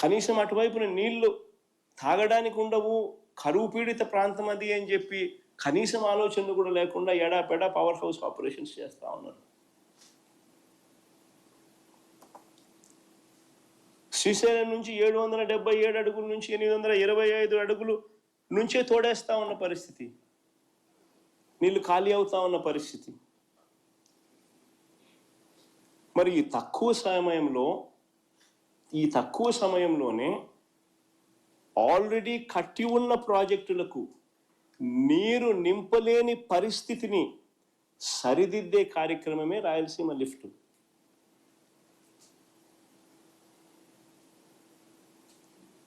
కనీసం అటువైపున నీళ్లు తాగడానికి ఉండవు, కరువు పీడిత ప్రాంతం అది అని చెప్పి కనీసం ఆలోచనలు కూడా లేకుండా ఎడాపెడా పవర్ హౌస్ ఆపరేషన్స్ చేస్తూ ఉన్నారు. శ్రీశైలం నుంచి 777 అడుగుల నుంచి 825 అడుగులు నుంచే తోడేస్తా ఉన్న పరిస్థితి, నీళ్లు ఖాళీ అవుతా ఉన్న పరిస్థితి. మరి ఈ తక్కువ సమయంలోనే ఆల్రెడీ కట్టి ఉన్న ప్రాజెక్టులకు నీరు నింపలేని పరిస్థితిని సరిదిద్దే కార్యక్రమమే రాయలసీమ లిఫ్ట్.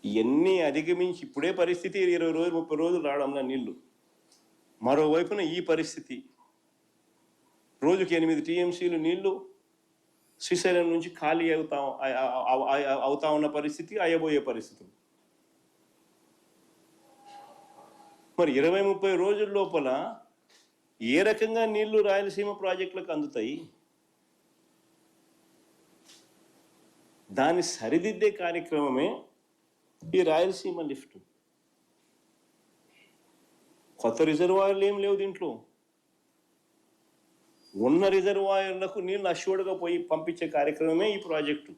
ఇవన్నీ అధిగమించి ఇప్పుడే పరిస్థితి 20 రోజులు 30 రోజులు రావడంలో నీళ్లు, మరోవైపున ఈ పరిస్థితి రోజుకి 8 టీఎంసీలు నీళ్లు శ్రీశైలం నుంచి ఖాళీ అవుతా ఉన్న పరిస్థితి, అయ్యబోయే పరిస్థితి. మరి 20-30 రోజుల లోపల ఏ రకంగా నీళ్లు రాయలసీమ ప్రాజెక్టులకు అందుతాయి? దాన్ని సరిదిద్దే కార్యక్రమమే ఈ రాయలసీమ లిఫ్ట్. కొత్త రిజర్వాయర్లు ఏం లేవు దీంట్లో. ఉన్న రిజర్వాయర్లకు నీళ్లు అష్యూర్డ్గా పోయి పంపించే కార్యక్రమమే ఈ ప్రాజెక్టు.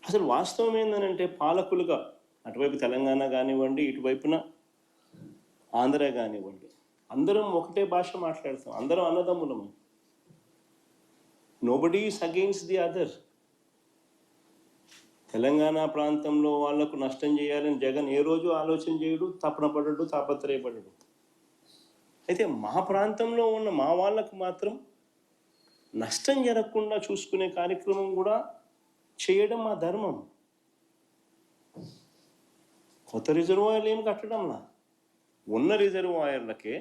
అసలు వాస్తవం ఏంటంటే పాలకులుగా అటువైపు తెలంగాణ కానివ్వండి, ఇటువైపున ఆంధ్ర కానివ్వండి, అందరం ఒకటే భాష మాట్లాడతాం, అందరం అన్నదమ్ములము. Nobody is against the other. Telangana ప్రాంతంలో వాళ్లకు నష్టం చేయాలని జగన్ ఏ రోజు ఆలోచన చేయడు, తపన పడడు, తాపత్రయపడడు. అయితే మా ప్రాంతంలో ఉన్న మా వాళ్ళకు మాత్రం నష్టం జరగకుండా చూసుకునే కార్యక్రమం కూడా చేయడం మా ధర్మం. కొత్త రిజర్వాయర్లు ఏమి కట్టడంలా, ఉన్న రిజర్వాయర్లకే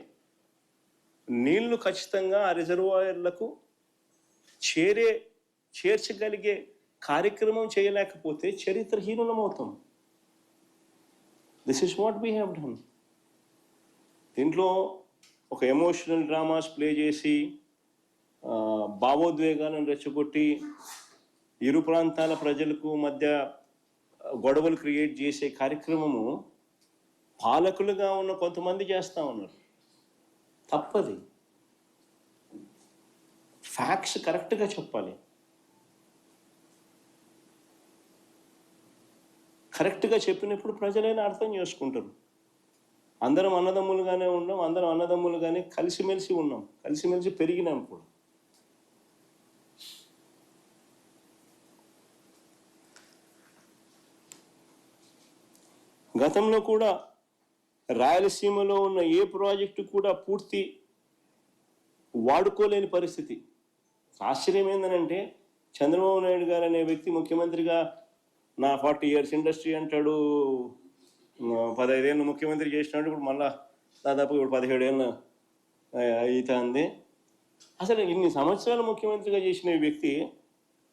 నీళ్లు ఖచ్చితంగా ఆ రిజర్వాయర్లకు చేర్చగలిగే కార్యక్రమం చేయలేకపోతే చరిత్రహీనులమవుతాం. This is what we have done. దీంట్లో ఒక ఎమోషనల్ డ్రామాస్ ప్లే చేసి భావోద్వేగాలను రెచ్చగొట్టి ఇరు ప్రాంతాల ప్రజలకు మధ్య గొడవలు క్రియేట్ చేసే కార్యక్రమము పాలకులుగా ఉన్న కొంతమంది చేస్తూ ఉన్నారు. తప్పది. ఫ్యాక్ట్స్ కరెక్ట్గా చెప్పాలి. కరెక్ట్గా చెప్పినప్పుడు ప్రజలైనా అర్థం చేసుకుంటారు. అందరం అన్నదమ్ములుగానే ఉన్నాం, అందరం అన్నదమ్ములుగానే కలిసిమెలిసి ఉన్నాం, కలిసిమెలిసి పెరిగినాం కూడా. గతంలో కూడా రాయలసీమలో ఉన్న ఏ ప్రాజెక్టు కూడా పూర్తి వాడుకోలేని పరిస్థితి. ఆశ్చర్యం ఏంటంటే చంద్రబాబు నాయుడు గారు అనే వ్యక్తి ముఖ్యమంత్రిగా నా 40 years ఇండస్ట్రీ అంటాడు, 15 ఏళ్ళు ముఖ్యమంత్రి చేసినాడు, ఇప్పుడు మళ్ళా దాదాపు 17 ఏళ్ళు అవుతుంది. అసలు ఇన్ని సంవత్సరాలు ముఖ్యమంత్రిగా చేసిన ఈ వ్యక్తి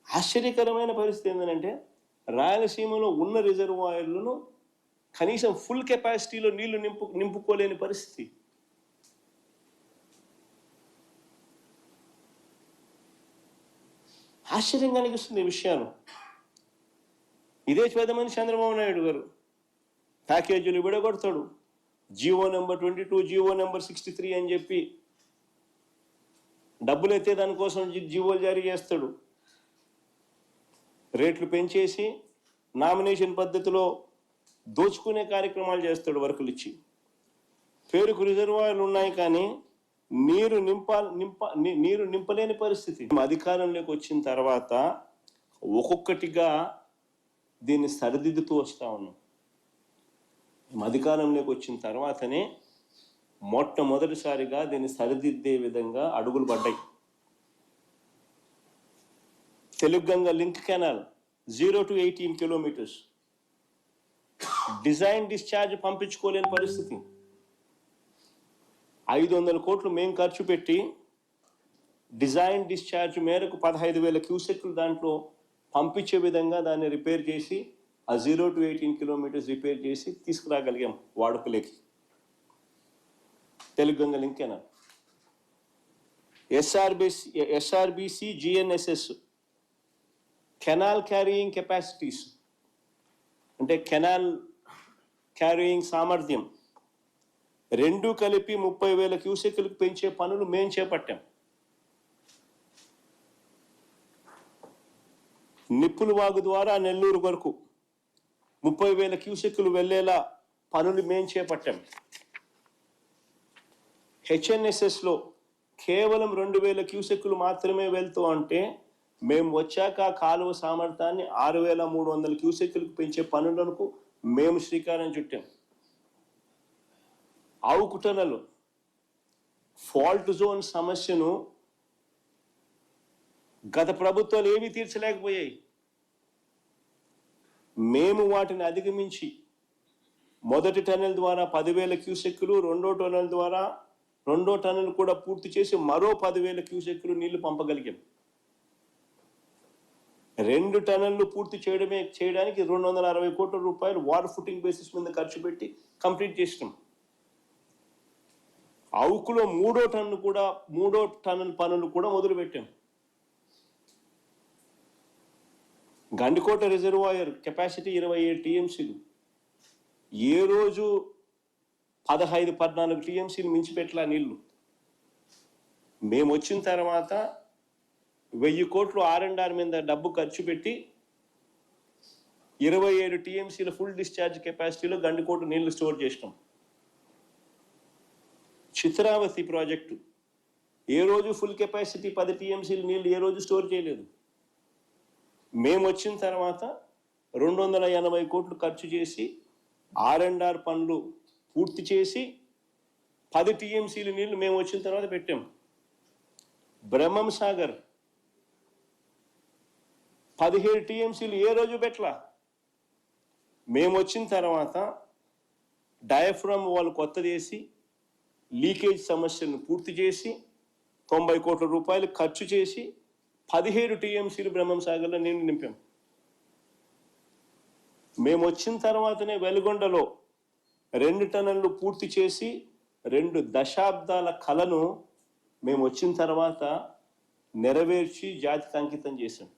ఆశ్చర్యకరమైన పరిస్థితి ఏంటంటే రాయలసీమలో ఉన్న రిజర్వాయర్లను కనీసం ఫుల్ కెపాసిటీలో నీళ్లు నింపుకోలేని పరిస్థితి. ఆశ్చర్యంగా అనిపిస్తుంది ఈ విషయాలు. ఇదే పెద్దమంది చంద్రబాబు నాయుడు గారు ప్యాకేజీలు విడగొడతాడు, జీవో నెంబర్ 22, జీవో నెంబర్ 63 అని చెప్పి డబ్బులు ఎత్తే దానికోసం జీవోలు జారీ చేస్తాడు. రేట్లు పెంచేసి నామినేషన్ పద్ధతిలో దోచుకునే కార్యక్రమాలు చేస్తాడు, వర్కులు ఇచ్చి. పేరుకు రిజర్వాయర్లు ఉన్నాయి కానీ నీరు నింపలేని పరిస్థితి. అధికారంలోకి వచ్చిన తర్వాత ఒక్కొక్కటిగా దీన్ని సరిదిద్దుతూ వస్తూ ఉన్నాం. అధికారంలోకి వచ్చిన తర్వాతనే మొట్టమొదటిసారిగా దీన్ని సరిదిద్దే విధంగా అడుగులు పడ్డాయి. Telugu Ganga link canal 0 to 18 kilometers design discharge పంపించుకోలేని పరిస్థితి. 500 కోట్లు మేము ఖర్చు పెట్టి డిజైన్ డిశ్చార్జ్ మేరకు 15,000 క్యూసెక్లు దాంట్లో పంపించే విధంగా దాన్ని రిపేర్ చేసి ఆ 0 to 18 కిలోమీటర్స్ రిపేర్ చేసి తీసుకురాగలిగాం వాడుకలేకి. Telugu Ganga link canal. SRBC GNSS canal carrying capacities అంటే కెనాల్ క్యారియింగ్ సామర్థ్యం రెండు కలిపి 30,000 క్యూసెక్లకు పెంచే పనులు మేము చేపట్టాం. నిప్పుల వాగు ద్వారా నెల్లూరు వరకు 30,000 క్యూసెక్లు వెళ్లేలా పనులు మేము చేపట్టాం. హెచ్ఎన్ఎస్ఎస్లో కేవలం 2,000 క్యూసెక్లు మాత్రమే వెళ్తూ అంటే మేము వచ్చాక కాలువ సామర్థ్యాన్ని 6,300 క్యూసెక్లకు పెంచే పనులకు మేము శ్రీకారం చుట్టాం. ఆవుకుటనలు ఫాల్ట్ జోన్ సమస్యను గత ప్రభుత్వాలు ఏమీ తీర్చలేకపోయాయి. మేము వాటిని అధిగమించి మొదటి టన్నెల్ ద్వారా 10,000 క్యూసెక్లు, రెండో టన్నెల్ కూడా పూర్తి చేసి మరో 10,000 క్యూసెక్లు నీళ్లు పంపగలిగాం. 2 టన్నెళ్లు పూర్తి చేయడానికి 260 కోట్ల రూపాయలు వాటర్ ఫుటింగ్ బేసిస్ మీద ఖర్చు పెట్టి కంప్లీట్ చేసినాం. అవుకులో మూడో టన్నెల్ పనులు కూడా మొదలు పెట్టాం. గండికోట రిజర్వాయర్ కెపాసిటీ 27 టీఎంసీలు, ఏ రోజు 15-14 టీఎంసీలు మించిపెట్టలా నీళ్లు. మేము వచ్చిన తర్వాత 1,000 కోట్లు R&R మీద డబ్బు ఖర్చు పెట్టి 27 టీఎంసీల ఫుల్ డిశ్చార్జ్ కెపాసిటీలో గండికోట నీళ్లు స్టోర్ చేసినాం. చిత్రావతి ప్రాజెక్టు ఏ రోజు ఫుల్ కెపాసిటీ 10 టీఎంసీల నీళ్లు ఏ రోజు స్టోర్ చేయలేదు. మేము వచ్చిన తర్వాత 280 కోట్లు ఖర్చు చేసి R&R పనులు పూర్తి చేసి 10 టీఎంసీల నీళ్లు మేము వచ్చిన తర్వాత పెట్టాం. బ్రహ్మం సాగర్ 17 టీఎంసీలు ఏ రోజు పెట్టలా. మేము వచ్చిన తర్వాత డయాఫ్రమ్ వాల్ కొత్తది వేసి లీకేజ్ సమస్యను పూర్తి చేసి 90 కోట్ల రూపాయలు ఖర్చు చేసి 17 టీఎంసీలు బ్రహ్మం సాగర్లో నీళ్లు నింపాం. మేము వచ్చిన తర్వాతనే వెలుగొండలో 2 టన్నులు పూర్తి చేసి 2 దశాబ్దాల కలను మేము వచ్చిన తర్వాత నెరవేర్చి జాతికి అంకితం చేశాం.